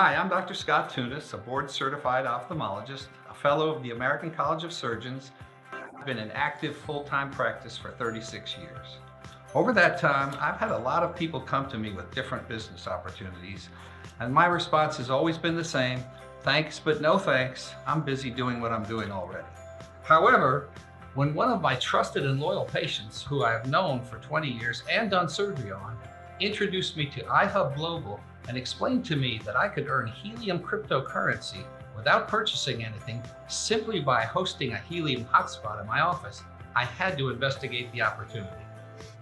Hi, I'm Dr. Scott Tunis, a board-certified ophthalmologist, a fellow of the American College of Surgeons. I've been in active full-time practice for 36 years. Over that time, I've had a lot of people come to me with different business opportunities, and my response has always been the same: thanks, but no thanks. I'm busy doing what I'm doing already. However, when one of my trusted and loyal patients, who I have known for 20 years and done surgery on, introduced me to IHub Global and explained to me that I could earn Helium cryptocurrency without purchasing anything simply by hosting a Helium hotspot in my office, I had to investigate the opportunity.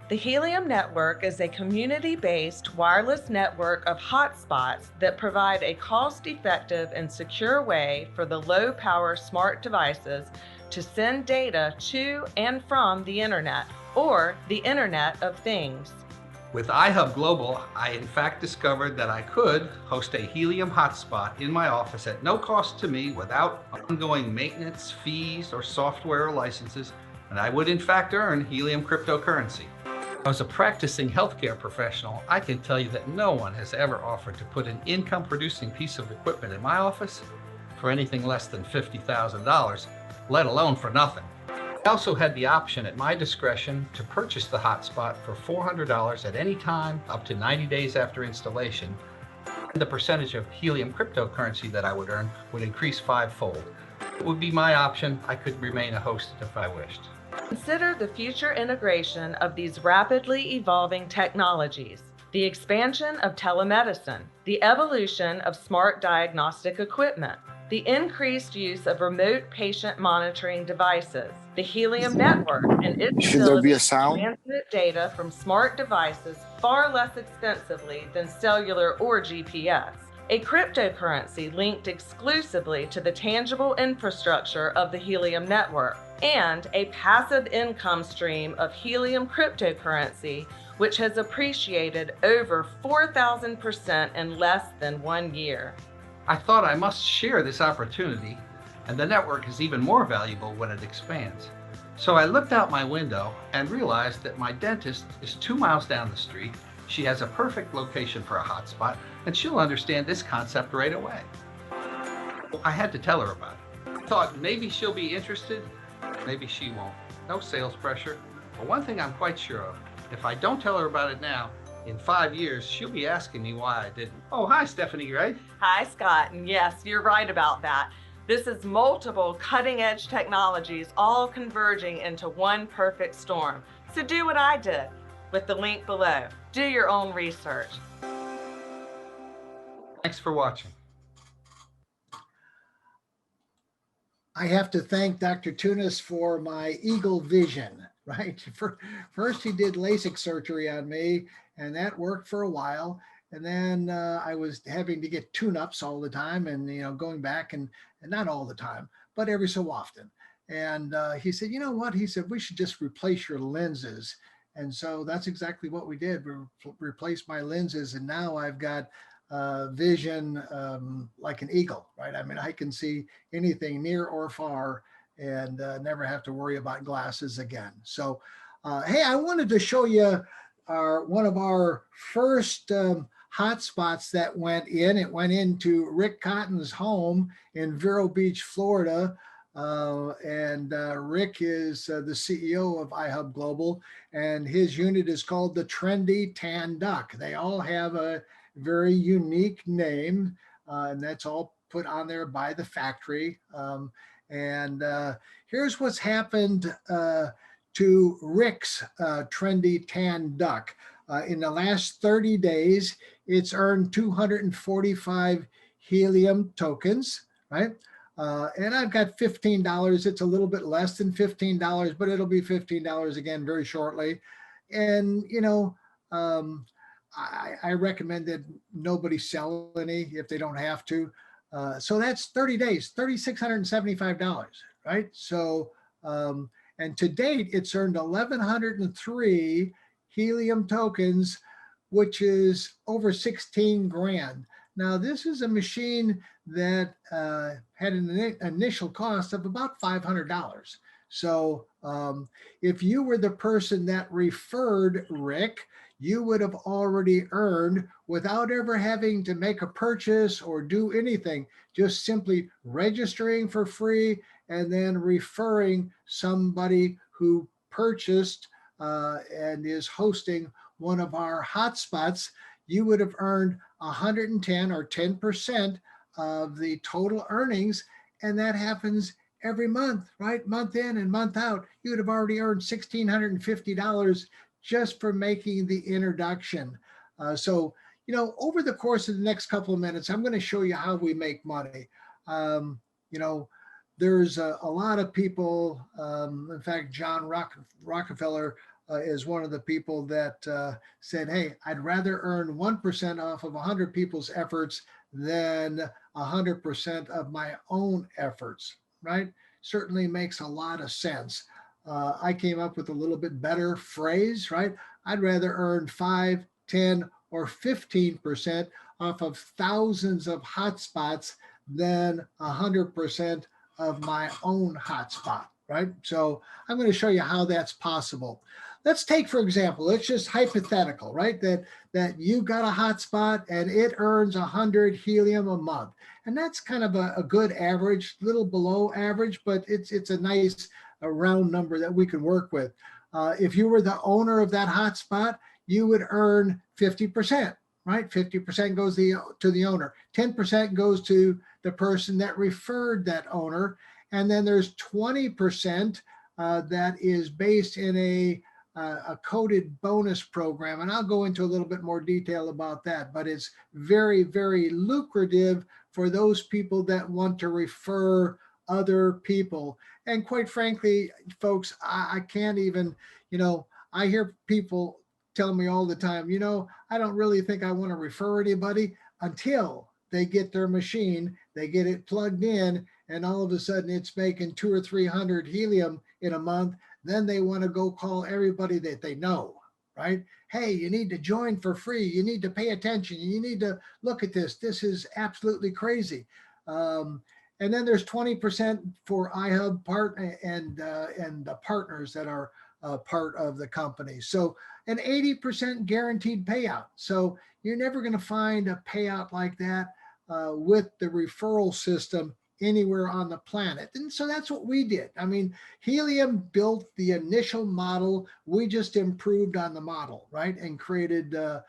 The Helium network is a community-based wireless network of hotspots that provide a cost-effective and secure way for the low-power smart devices to send data to and from the internet, or the Internet of Things. With IHub Global, I in fact discovered that I could host a Helium hotspot in my office at no cost to me, without ongoing maintenance, fees, or software or licenses, and I would in fact earn Helium cryptocurrency. As a practicing healthcare professional, I can tell you that no one has ever offered to put an income-producing piece of equipment in my office for anything less than $50,000, let alone for nothing. I also had the option at my discretion to purchase the hotspot for $400 at any time up to 90 days after installation, and the percentage of Helium cryptocurrency that I would earn would increase fivefold. It would be my option. I could remain a host if I wished. Consider the future integration of these rapidly evolving technologies, the expansion of telemedicine, the evolution of smart diagnostic equipment, the increased use of remote patient monitoring devices, the Helium network and its ability to transmit data from smart devices far less expensively than cellular or GPS, a cryptocurrency linked exclusively to the tangible infrastructure of the Helium network, and a passive income stream of Helium cryptocurrency, which has appreciated over 4,000% in less than 1 year. I thought I must share this opportunity, and the network is even more valuable when it expands. So I looked out my window and realized that my dentist is 2 miles down the street. She has a perfect location for a hotspot, and she'll understand this concept right away. I had to tell her about it. I thought maybe she'll be interested, maybe she won't. No sales pressure. But one thing I'm quite sure of: if I don't tell her about it now, in 5 years, she'll be asking me why I didn't. Oh, hi, Stephanie, right? Hi, Scott. And yes, you're right about that. This is multiple cutting-edge technologies all converging into one perfect storm. So do what I did with the link below. Do your own research. Thanks for watching. I have to thank Dr. Tunis for my eagle vision, right? First, he did LASIK surgery on me, and that worked for a while. And then I was having to get tune-ups all the time, and going back and not all the time, but every so often. And he said, you know what? He said, we should just replace your lenses. And so that's exactly what we did. We replaced my lenses, and now I've got vision like an eagle, right? I mean, I can see anything near or far, and never have to worry about glasses again. So, hey, I wanted to show you one of our first hotspots that went in. It went into Rick Cotton's home in Vero Beach, Florida. Rick is the CEO of IHub Global, and his unit is called the Trendy Tan Duck. They all have a very unique name, and that's all put on there by the factory. Here's what's happened to Rick's Trendy Tan Duck. In the last 30 days, it's earned 245 Helium tokens, right? And I've got $15. It's a little bit less than $15, but it'll be $15 again very shortly. And, I recommend that nobody sell any if they don't have to. So that's 30 days, $3,675, right? So, and to date, it's earned 1,103 helium tokens, which is over 16 grand. Now, this is a machine that had an initial cost of about $500. So, if you were the person that referred Rick, you would have already earned without ever having to make a purchase or do anything, just simply registering for free and then referring somebody who purchased and is hosting one of our hotspots. You would have earned 110 or 10% of the total earnings. And that happens every month, right? Month in and month out. You would have already earned $1,650 just for making the introduction. So, over the course of the next couple of minutes, I'm going to show you how we make money. Um, you know, there's a lot of people. In fact, John Rockefeller is one of the people that said, "Hey, I'd rather earn 1% off of 100 people's efforts than 100% of my own efforts." Right? Certainly makes a lot of sense. I came up with a little bit better phrase, right? I'd rather earn 5, 10, or 15% off of thousands of hotspots than 100% of my own hotspot, right? So I'm going to show you how that's possible. Let's take, for example, let's just hypothetical, right? That you got a hotspot and it earns 100 helium a month. And that's kind of a good average, little below average, but it's a nice round number that we can work with. If you were the owner of that hotspot, you would earn 50%, right? 50% goes to the owner. 10% goes to the person that referred that owner. And then there's 20% that is based in a coded bonus program. And I'll go into a little bit more detail about that, but it's very, very lucrative for those people that want to refer other people. And quite frankly, folks, I can't even, I hear people tell me all the time, I don't really think I want to refer anybody until they get their machine, they get it plugged in, and all of a sudden it's making 200 or 300 helium in a month. Then they want to go call everybody that they know, right? Hey, you need to join for free. You need to pay attention. You need to look at this. This is absolutely crazy. And then there's 20% for IHub part and the partners that are part of the company. So an 80% guaranteed payout. So you're never going to find a payout like that with the referral system anywhere on the planet. And so that's what we did. I mean, Helium built the initial model. We just improved on the model, right? And created a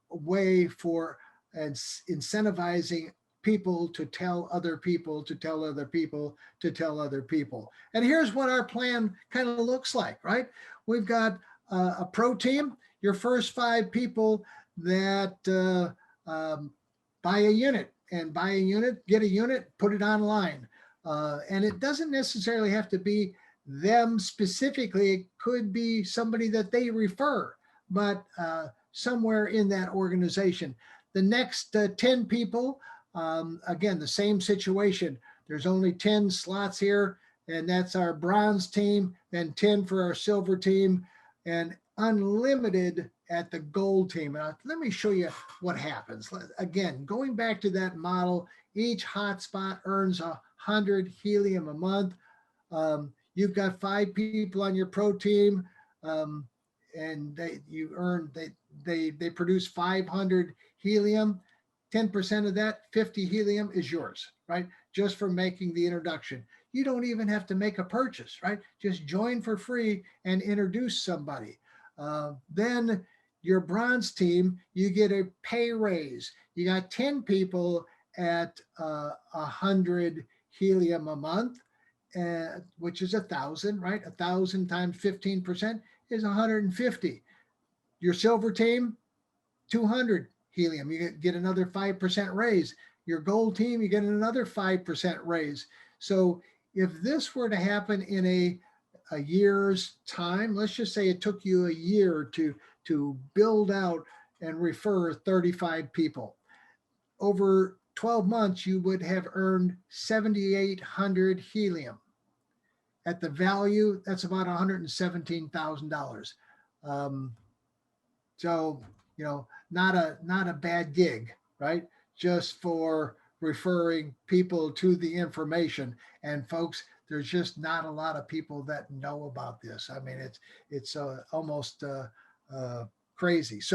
way for incentivizing people to tell other people, to tell other people, to tell other people. And here's what our plan kind of looks like, right? We've got a pro team, your first 5 people that buy a unit, get a unit, put it online. And it doesn't necessarily have to be them specifically. It could be somebody that they refer, but somewhere in that organization. The next 10 people, again, the same situation. There's only 10 slots here, and that's our bronze team, then 10 for our silver team, and unlimited at the gold team. Let me show you what happens. Again, going back to that model, each hotspot earns 100 helium a month. You've got 5 people on your pro team, and they produce 500 helium. 10% of that, 50 helium, is yours, right? Just for making the introduction. You don't even have to make a purchase, right? Just join for free and introduce somebody. Then your bronze team, you get a pay raise. You got 10 people at 100 helium a month, which is 1,000, right? 1,000 times 15% is 150. Your silver team, 200 helium. You get another 5% raise. Your gold team, you get another 5% raise. So if this were to happen in a year's time, let's just say it took you a year to build out and refer 35 people. Over 12 months, you would have earned 7,800 helium. at the value, that's about $117,000. So, not a bad gig, right? Just for referring people to the information. And folks, there's just not a lot of people that know about this. I mean, it's almost crazy. So